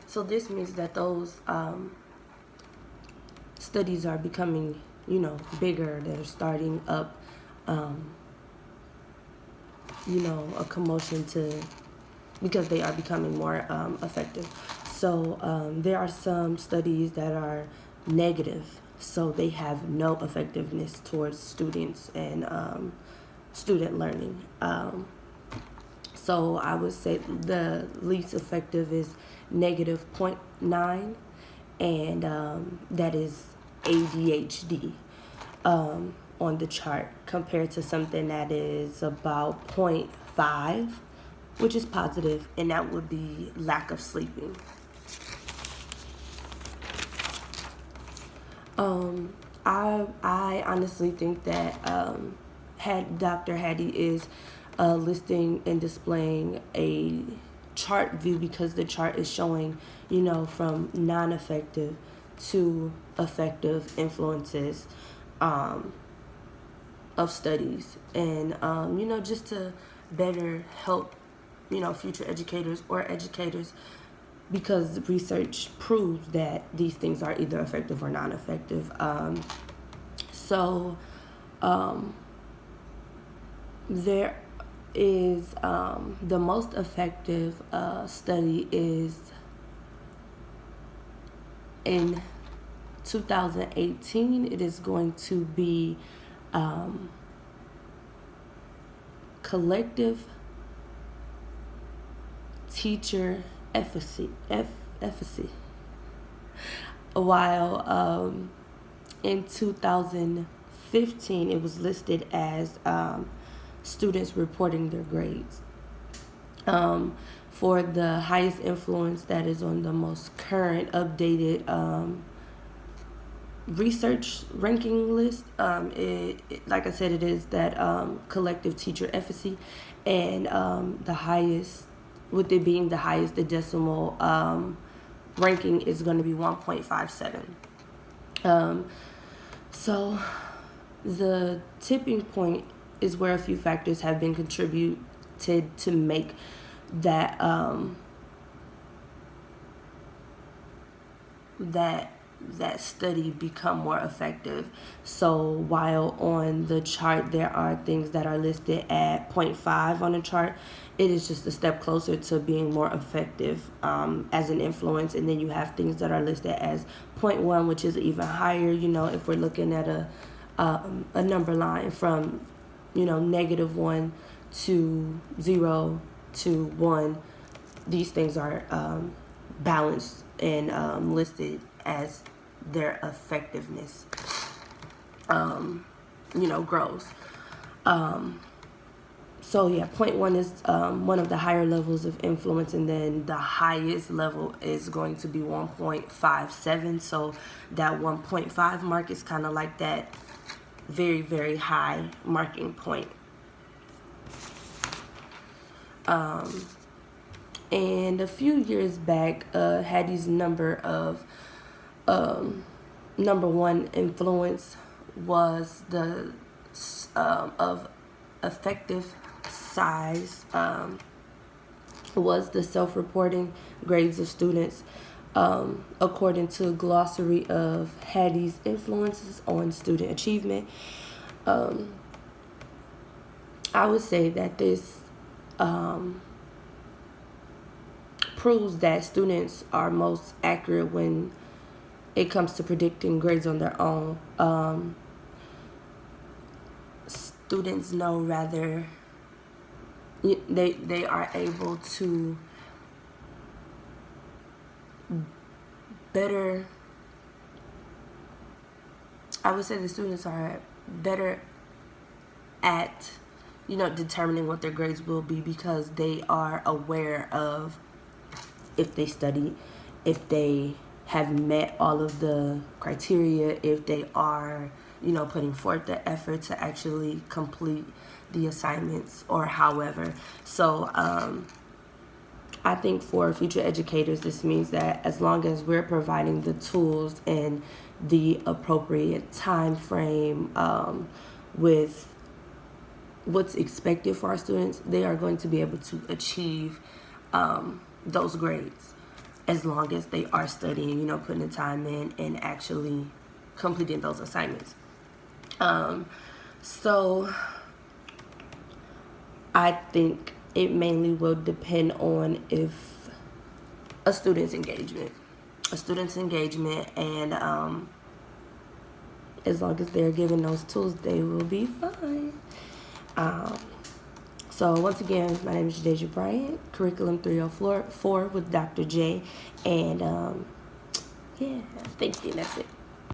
So this means that those studies are becoming, bigger. They're starting up, a commotion because they are becoming more effective. So there are some studies that are negative, so they have no effectiveness towards students and student learning. So I would say the least effective is negative -0.9, and that is ADHD on the chart, compared to something that is about -0.5, which is positive, and that would be lack of sleeping. I honestly think that Dr. Hattie is listing and displaying a chart view, because the chart is showing, from non-effective to effective influences of studies, and just to better help future educators or educators, because research proves that these things are either effective or non-effective. So there is the most effective study is in 2018. It is going to be collective teacher efficacy, while in 2015 it was listed as students reporting their grades. For the highest influence, that is on the most current updated research ranking list, like I said, it is that collective teacher efficacy, and the highest, with it being the highest, the decimal ranking is going to be 1.57. So the tipping point is where a few factors have been contributed to make that that study become more effective. So while on the chart there are things that are listed at 0.5 on the chart, it is just a step closer to being more effective as an influence. And then you have things that are listed as 0.1, which is even higher. If we're looking at a number line from -1 to 0 to 1, these things are balanced and listed as their effectiveness grows. So yeah, 0.1 is one of the higher levels of influence, and then the highest level is going to be 1.57. So that 1.5 mark is kind of like that very, very high marking point. And a few years back, Hattie's number one influence was the of effective size was the self-reporting grades of students, according to a glossary of Hattie's influences on student achievement. I would say that this proves that students are most accurate when it comes to predicting grades on their own. Students know rather, they are able to better, I would say the students are better at determining what their grades will be, because they are aware of if they study, if they have met all of the criteria, if they are putting forth the effort to actually complete the assignments, or however. So I think for future educators, this means that as long as we're providing the tools and the appropriate time frame with what's expected for our students, they are going to be able to achieve those grades. as long as they are studying, you know, putting the time in and actually completing those assignments. So I think it mainly will depend on if a student's engagement, and as long as they're given those tools, they will be fine. So once again, my name is Deja Bryant, Curriculum 304 with Dr. J, and yeah, thank you. That's it.